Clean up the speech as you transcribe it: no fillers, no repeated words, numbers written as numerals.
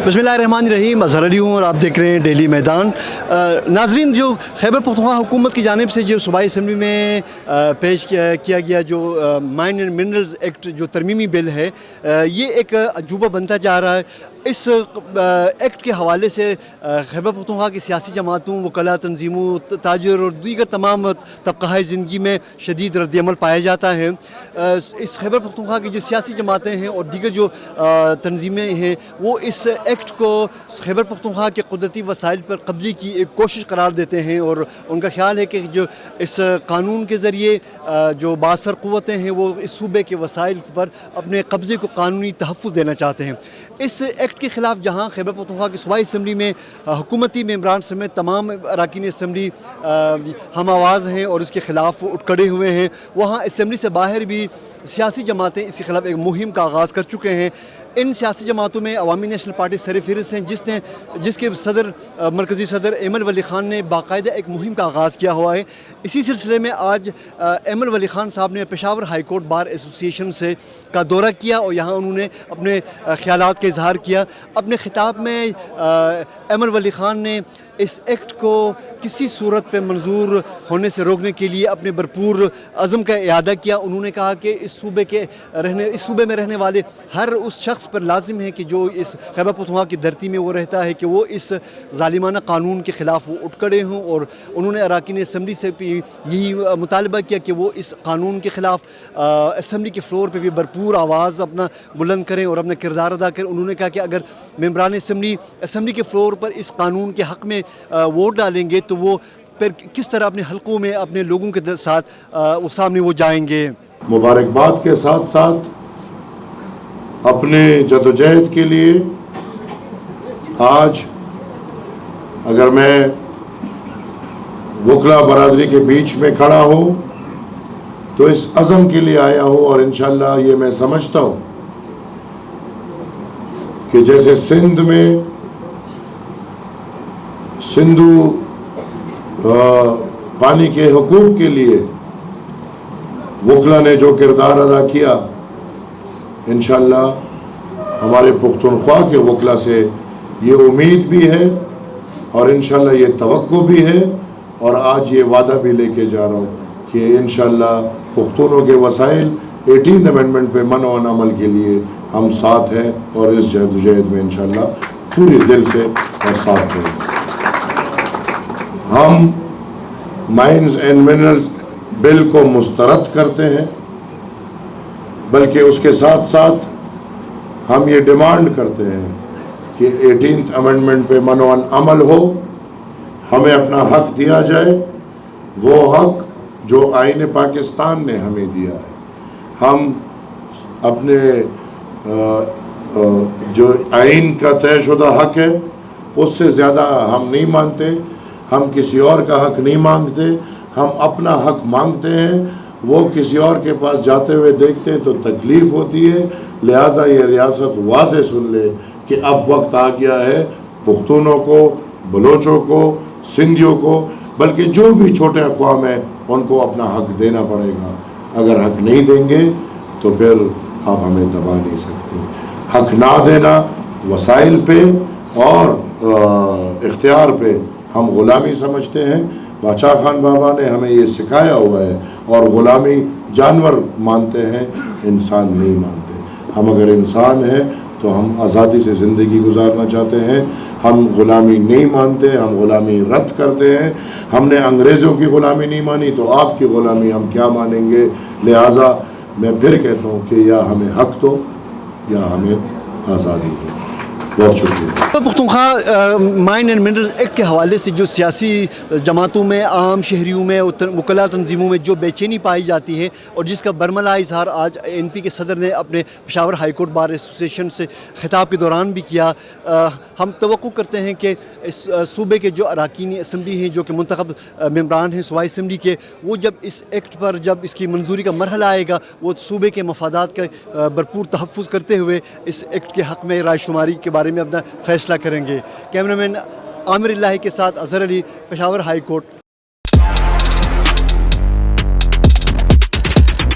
बिस्मिल्लाहिर्रहमानिर्रहीम। अज़हर अली हूँ और आप देख रहे हैं डेली मैदान। नाज़रीन, जो खैबर पख्तूनख्वा हुकूमत की जानिब से जो सूबाई असम्बली में पेश किया गया जो माइन एंड मिनरल्स एक्ट जो तरमीमी बिल है, ये एक अजूबा बनता जा रहा है। इस एक्ट के हवाले से खैबर पख्तूनख्वा की सियासी जमातों, वकला तंजीमों, ताजर और दीगर तमाम तबक़ाए ज़िंदगी में शदीद रद्दअमल पाया जाता है। इस खैबर पख्तूनख्वा की जो सियासी जमातें हैं और दीगर जो तंजीमें हैं, वो इस एक्ट को खैबर पख्तूनख्वा के कुदरती वसाइल पर कब्ज़े की एक कोशिश करार देते हैं और उनका ख़्याल है कि जो इस कानून के ज़रिए जो बासर क़ुव्वतें हैं वो इस सूबे के वसाइल पर अपने कब्ज़े को कानूनी तहफ़्फ़ुज़ देना चाहते हैं। इस एक्ट के ख़िलाफ़ जहाँ खैबर पख्तूनख्वा की सूबाई असम्बली में हुकूमती मेंबरान समेत तमाम अरकान असम्बली हम आवाज़ हैं और इसके ख़िलाफ़ उठ खड़े हुए हैं, वहाँ असम्बली से बाहर भी सियासी जमातें इसके ख़िलाफ़ एक मुहिम का आगाज़ कर चुके हैं। इन सियासी जमातों में अवामी नेशनल पार्टी सरफ़हरिस्त हैं, जिसके सदर मरकज़ी सदर एमल वली ख़ान ने बाकायदा एक मुहिम का आगाज़ किया हुआ है। इसी सिलसिले में आज एमल वली ख़ान साहब ने Peshawar high court bar association से का दौरा किया और यहाँ उन्होंने अपने ख़यालात का इज़हार किया। अपने ख़िताब में एमल वली ख़ान ने इस एक्ट को किसी सूरत पे मंजूर होने से रोकने के लिए अपने भरपूर अज़म का इरादा किया। उन्होंने कहा कि इस सूबे में रहने वाले हर उस शख्स पर लाजिम है कि जो इस खैबर पख्तूनख्वा की धरती में वो रहता है कि वो इस ज़ालिमाना कानून के ख़िलाफ़ वो उठ खड़े हों। और उन्होंने अरकान असम्बली से भी यही मुतालबा किया कि वो इस कानून के ख़िलाफ़ असम्बली के फ्लोर पर भी भरपूर आवाज़ अपना बुलंद करें और अपना किरदार अदा करें। उन्होंने कहा कि अगर मेंबरान असम्बली के फ्लोर पर इस कानून के हक़ में वोट डालेंगे तो वो फिर किस तरह अपने हलकों में अपने लोगों के साथ वो सामने वो जाएंगे। मुबारकबाद के साथ साथ अपने जदोजहद के लिए आज अगर मैं वकला बरादरी के बीच में खड़ा हूँ तो इस अज़म के लिए आया हूँ और इंशाअल्लाह ये मैं समझता हूँ कि जैसे सिंध में सिंधु पानी के हुकूक के लिए वकला ने जो किरदार अदा किया, इंशाअल्लाह हमारे पुख्तूनख्वा के वकला से ये उम्मीद भी है और इंशाअल्लाह ये तवक्को भी है और आज ये वादा भी लेके जा रहा हूँ कि इंशाअल्लाह पुख्तूनों के वसाइल 18 अमेंडमेंट पे मन और अमल के लिए हम साथ हैं और इस जदोजहद में इंशाअल्लाह पूरे दिल से और साथ हैं। हम माइंस एंड मिनरल्स बिल को मुस्तरद करते हैं, बल्कि उसके साथ साथ हम ये डिमांड करते हैं कि 18th अमेंडमेंट पे मनो अमल हो, हमें अपना हक दिया जाए, वो हक जो आईन पाकिस्तान ने हमें दिया है। हम अपने जो आइन का तयशुदा हक है उससे ज़्यादा हम नहीं मानते, हम किसी और का हक नहीं मांगते, हम अपना हक मांगते हैं। वो किसी और के पास जाते हुए देखते हैं तो तकलीफ़ होती है। लिहाजा ये रियासत वाज़े सुन ले कि अब वक्त आ गया है पुख्तूनों को, बलोचों को, सिंधियों को, बल्कि जो भी छोटे अक़वाम हैं उनको अपना हक देना पड़ेगा। अगर हक नहीं देंगे तो फिर आप हमें दबा नहीं सकते। हक ना देना वसाइल पे और इख्तियार पे हम ग़ुलामी समझते हैं। बादशाह खान बाबा ने हमें ये सिखाया हुआ है और ग़ुलामी जानवर मानते हैं, इंसान नहीं मानते। हम अगर इंसान हैं तो हम आज़ादी से ज़िंदगी गुजारना चाहते हैं। हम ग़ुलामी नहीं मानते, हम ग़ुलामी रद्द करते हैं। हमने अंग्रेज़ों की ग़ुलामी नहीं मानी तो आपकी ग़ुलामी हम क्या मानेंगे। लिहाजा मैं फिर कहता हूँ कि या हमें हक दो या हमें आज़ादी दो। बहुत शुक्रिया। Pakhtunkhwa mine and mineral act के हवाले से जो सियासी जमातों में, आम शहरियों में, वकला तंजीमों में जो बेचैनी पाई जाती है और जिसका बरमला इज़हार आज NP के सदर ने अपने Peshawar high court bar association से खिताब के दौरान भी किया। हम तवक्को करते हैं कि इस सूबे के जो अरकान असम्बली हैं, जो कि मुंतखब मेंबरान हैं सूबाई असम्बली के, वो जब इस एक्ट पर जब इसकी मंजूरी का मरहला आएगा वो सूबे के मफादात का भरपूर तहफ़्फ़ुज़ करते हुए इस एक्ट के हक़ में रायशुमारी के बारे में अपना फ़ैसला करेंगे। कैमरामैन आमिर इलाही के साथ अज़हर अली, पेशावर हाई कोर्ट।